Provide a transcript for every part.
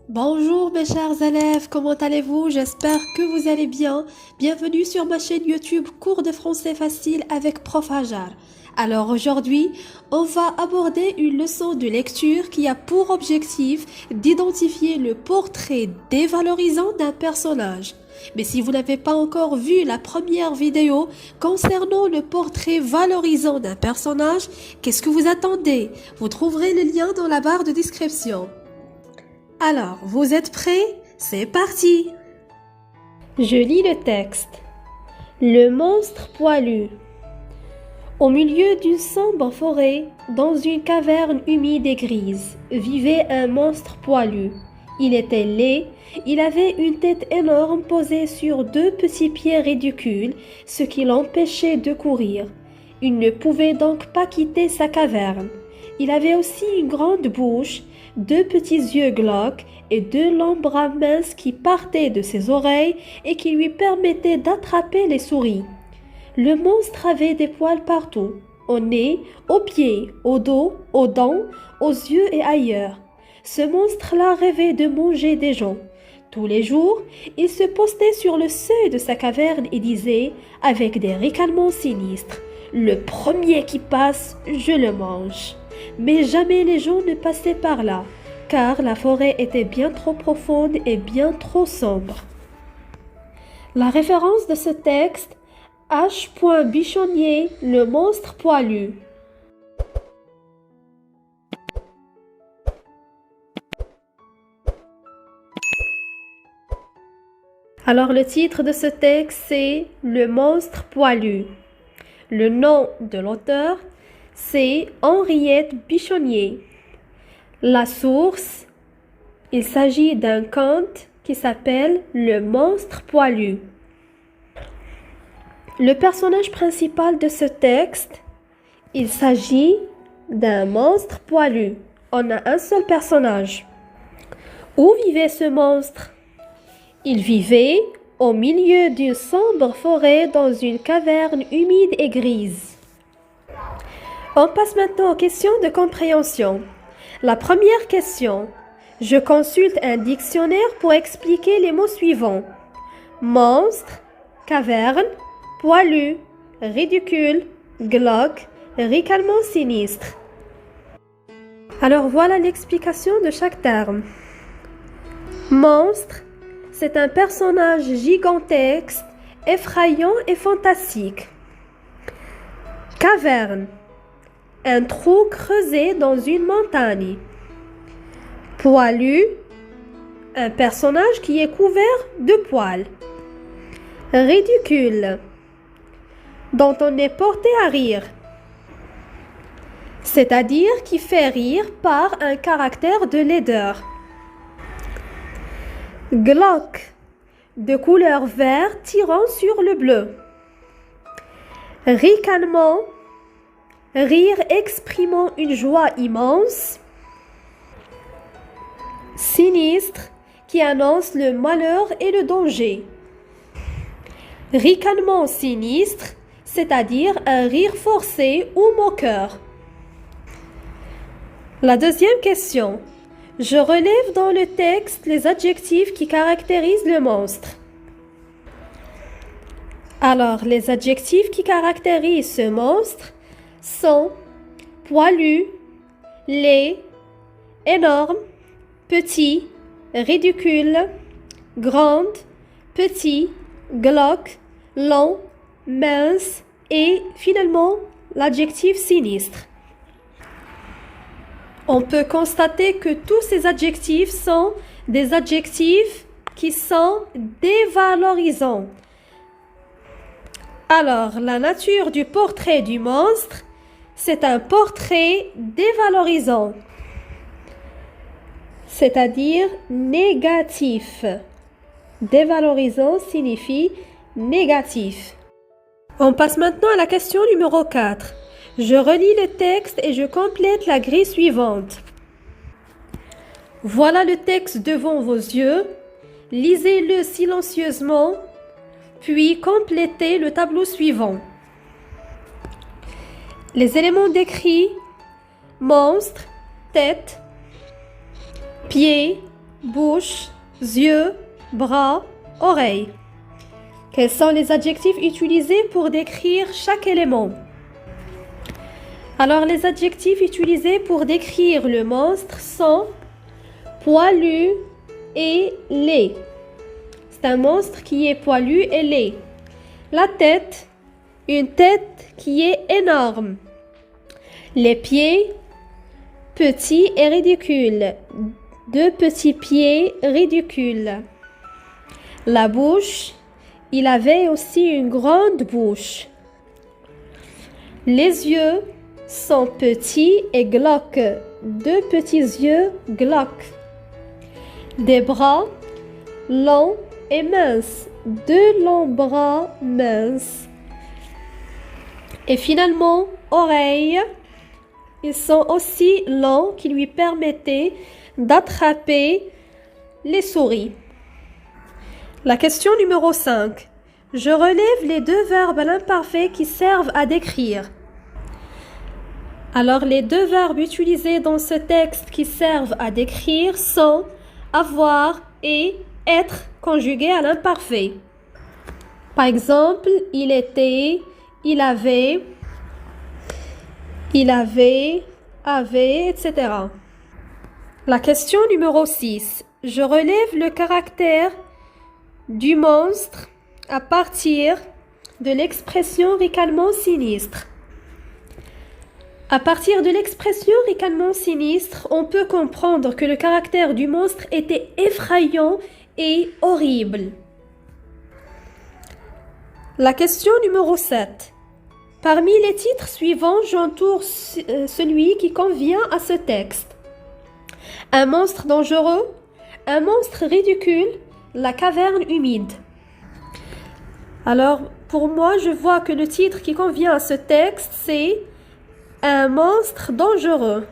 Bonjour mes chers élèves, comment allez-vous? J'espère que vous allez bien. Bienvenue sur ma chaîne YouTube Cours de français facile avec Prof Hajar. Alors aujourd'hui, on va aborder une leçon de lecture qui a pour objectif d'identifier le portrait dévalorisant d'un personnage. Mais si vous n'avez pas encore vu la première vidéo concernant le portrait valorisant d'un personnage, qu'est-ce que vous attendez? Vous trouverez le lien dans la barre de description. Alors, vous êtes prêts? C'est parti! Je lis le texte. Le monstre poilu. Au milieu d'une sombre forêt, dans une caverne humide et grise, vivait un monstre poilu. Il était laid, il avait une tête énorme posée sur deux petits pieds ridicules, ce qui l'empêchait de courir. Il ne pouvait donc pas quitter sa caverne. Il avait aussi une grande bouche, deux petits yeux glauques et deux longs bras minces qui partaient de ses oreilles et qui lui permettaient d'attraper les souris. Le monstre avait des poils partout, au nez, aux pieds, au dos, aux dents, aux yeux et ailleurs. Ce monstre-là rêvait de manger des gens. Tous les jours, il se postait sur le seuil de sa caverne et disait, avec des ricanements sinistres, « Le premier qui passe, je le mange ». Mais jamais les gens ne passaient par là, car la forêt était bien trop profonde et bien trop sombre. La référence de ce texte, H. Bichonnier, le monstre poilu. Alors le titre de ce texte, c'est Le monstre poilu. Le nom de l'auteur, c'est Henriette Bichonnier. La source, il s'agit d'un conte qui s'appelle Le monstre poilu. Le personnage principal de ce texte, il s'agit d'un monstre poilu. On a un seul personnage. Où vivait ce monstre? Il vivait au milieu d'une sombre forêt dans une caverne humide et grise. On passe maintenant aux questions de compréhension. La première question. Je consulte un dictionnaire pour expliquer les mots suivants. Monstre, caverne, poilu, ridicule, glauque, ricanement sinistre. Alors voilà l'explication de chaque terme. Monstre, c'est un personnage gigantesque, effrayant et fantastique. Caverne, un trou creusé dans une montagne. Poilu, un personnage qui est couvert de poils. Ridicule, dont on est porté à rire, c'est-à-dire qui fait rire par un caractère de laideur. Glauque, de couleur vert tirant sur le bleu. Ricanement, rire exprimant une joie immense. Sinistre, qui annonce le malheur et le danger. Ricanement sinistre, c'est-à-dire un rire forcé ou moqueur. La deuxième question. Je relève dans le texte les adjectifs qui caractérisent le monstre. Alors, les adjectifs qui caractérisent ce monstre sont poilu, laid, énorme, petit, ridicule, grande, petit, glauque, long, mince et finalement l'adjectif sinistre. On peut constater que tous ces adjectifs sont des adjectifs qui sont dévalorisants. Alors, la nature du portrait du monstre, c'est un portrait dévalorisant, c'est-à-dire négatif. Dévalorisant signifie négatif. On passe maintenant à la question numéro 4. Je relis le texte et je complète la grille suivante. Voilà le texte devant vos yeux. Lisez-le silencieusement, puis complétez le tableau suivant. Les éléments décrits: monstre, tête, pieds, bouche, yeux, bras, oreilles. Quels sont les adjectifs utilisés pour décrire chaque élément? Alors, les adjectifs utilisés pour décrire le monstre sont poilu et laid. C'est un monstre qui est poilu et laid. La tête, une tête qui est énorme. Les pieds, petits et ridicules. Deux petits pieds ridicules. La bouche, il avait aussi une grande bouche. Les yeux sont petits et glauques. Deux petits yeux glauques. Des bras longs et minces. Deux longs bras minces. Et finalement, oreilles. Ils sont aussi longs qui lui permettaient d'attraper les souris. La question numéro 5. Je relève les deux verbes à l'imparfait qui servent à décrire. Alors, les deux verbes utilisés dans ce texte qui servent à décrire sont avoir et être conjugués à l'imparfait. Par exemple, il était, il avait, etc. La question numéro 6. Je relève le caractère du monstre à partir de l'expression ricanement sinistre. À partir de l'expression ricanement sinistre, on peut comprendre que le caractère du monstre était effrayant et horrible. La question numéro 7. Parmi les titres suivants, j'entoure celui qui convient à ce texte. Un monstre dangereux, un monstre ridicule, la caverne humide. Alors, pour moi, je vois que le titre qui convient à ce texte, c'est un monstre dangereux.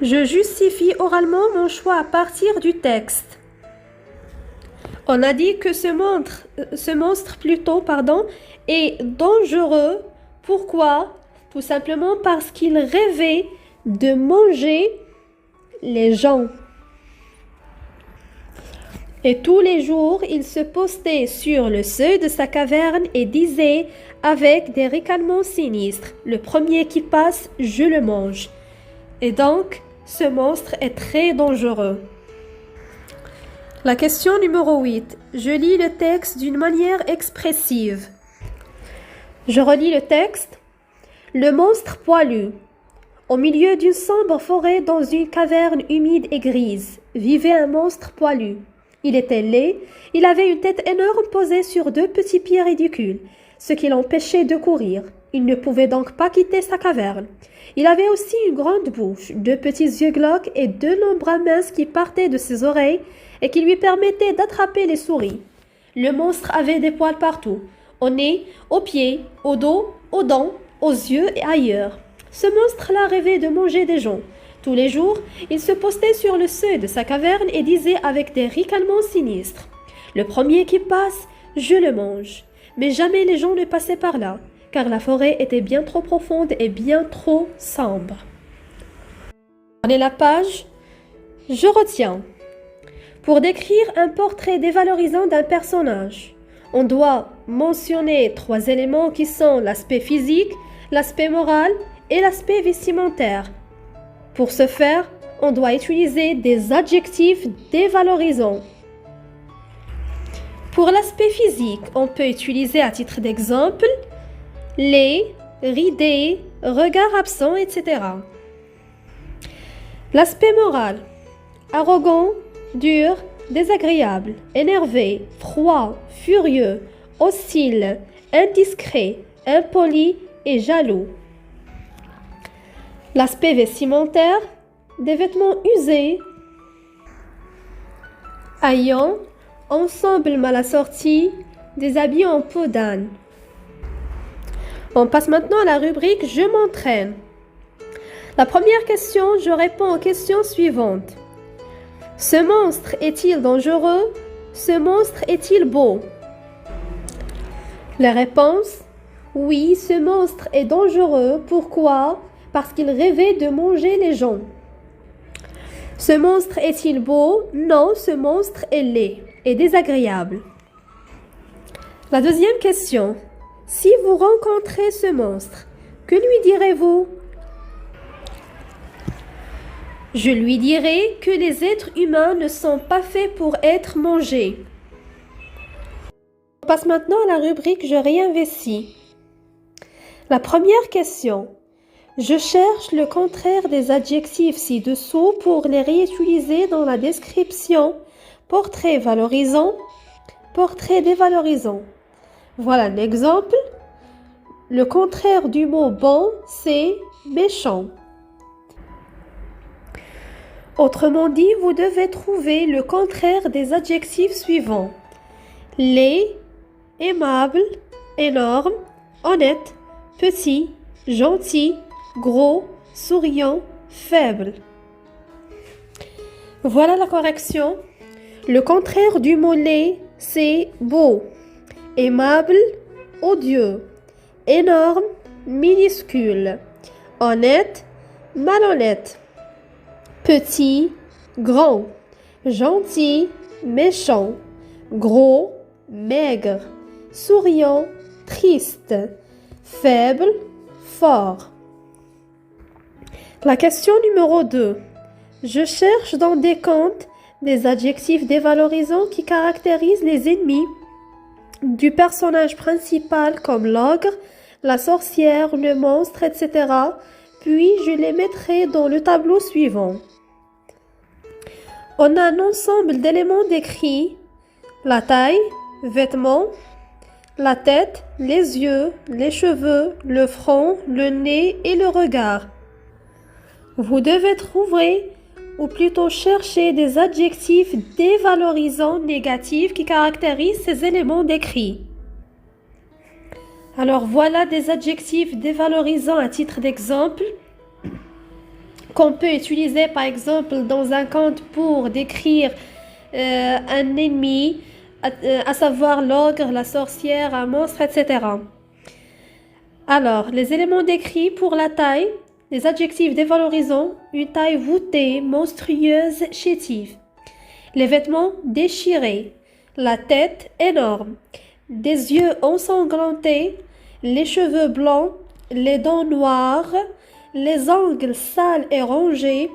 Je justifie oralement mon choix à partir du texte. On a dit que ce monstre est dangereux. Pourquoi? Tout simplement parce qu'il rêvait de manger les gens. Et tous les jours, il se postait sur le seuil de sa caverne et disait avec des ricanements sinistres, le premier qui passe, je le mange. Et donc, ce monstre est très dangereux. La question numéro 8. Je lis le texte d'une manière expressive. Je relis le texte. Le monstre poilu. Au milieu d'une sombre forêt dans une caverne humide et grise, vivait un monstre poilu. Il était laid, il avait une tête énorme posée sur deux petits pieds ridicules, ce qui l'empêchait de courir. Il ne pouvait donc pas quitter sa caverne. Il avait aussi une grande bouche, deux petits yeux glauques et deux longs bras minces qui partaient de ses oreilles et qui lui permettaient d'attraper les souris. Le monstre avait des poils partout, au nez, aux pieds, au dos, aux dents, aux yeux et ailleurs. Ce monstre-là rêvait de manger des gens. Tous les jours, il se postait sur le seuil de sa caverne et disait avec des ricanements sinistres « Le premier qui passe, je le mange ». Mais jamais les gens ne passaient par là, car la forêt était bien trop profonde et bien trop sombre. Prenez la page. Je retiens. Pour décrire un portrait dévalorisant d'un personnage, on doit mentionner 3 éléments qui sont l'aspect physique, l'aspect moral et l'aspect vestimentaire. Pour ce faire, on doit utiliser des adjectifs dévalorisants. Pour l'aspect physique, on peut utiliser à titre d'exemple laid, ridé, regard absent, etc. L'aspect moral, arrogant, dur, désagréable, énervé, froid, furieux, hostile, indiscret, impoli et jaloux. L'aspect vestimentaire, des vêtements usés, haillons, ensemble mal assorti, des habits en peau d'âne. On passe maintenant à la rubrique « Je m'entraîne ». La première question, je réponds aux questions suivantes. Ce monstre est-il dangereux? Ce monstre est-il beau? La réponse: oui, ce monstre est dangereux. Pourquoi? Parce qu'il rêvait de manger les gens. Ce monstre est-il beau? Non, ce monstre est laid et désagréable. La deuxième question. Si vous rencontrez ce monstre, que lui direz-vous? Je lui dirai que les êtres humains ne sont pas faits pour être mangés. On passe maintenant à la rubrique Je réinvestis. La première question. Je cherche le contraire des adjectifs ci-dessous pour les réutiliser dans la description. Portrait valorisant, portrait dévalorisant. Voilà l'exemple. Le contraire du mot bon, c'est méchant. Autrement dit, vous devez trouver le contraire des adjectifs suivants. Laid, aimable, énorme, honnête, petit, gentil, gros, souriant, faible. Voilà la correction. Le contraire du mot laid, c'est beau, aimable, odieux, énorme, minuscule, honnête, malhonnête, petit, grand, gentil, méchant, gros, maigre, souriant, triste, faible, fort. La question numéro 2. Je cherche dans des contes des adjectifs dévalorisants qui caractérisent les ennemis du personnage principal comme l'ogre, la sorcière, le monstre, etc. Puis je les mettrai dans le tableau suivant. On a un ensemble d'éléments décrits: la taille, vêtements, la tête, les yeux, les cheveux, le front, le nez et le regard. Vous devez trouver, ou plutôt chercher, des adjectifs dévalorisants négatifs qui caractérisent ces éléments décrits. Alors voilà des adjectifs dévalorisants à titre d'exemple qu'on peut utiliser par exemple dans un conte pour décrire un ennemi, à savoir l'ogre, la sorcière, un monstre, etc. Alors, les éléments décrits pour la taille, les adjectifs dévalorisants: une taille voûtée, monstrueuse, chétive. Les vêtements déchirés, la tête énorme, des yeux ensanglantés, les cheveux blancs, les dents noires, les ongles sales et rongés,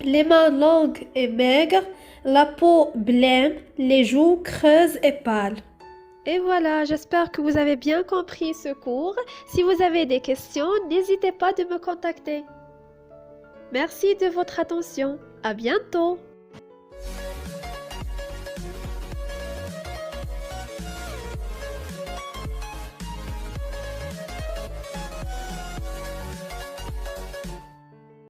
les mains longues et maigres, la peau blême, les joues creuses et pâles. Et voilà, j'espère que vous avez bien compris ce cours. Si vous avez des questions, n'hésitez pas de me contacter. Merci de votre attention. À bientôt.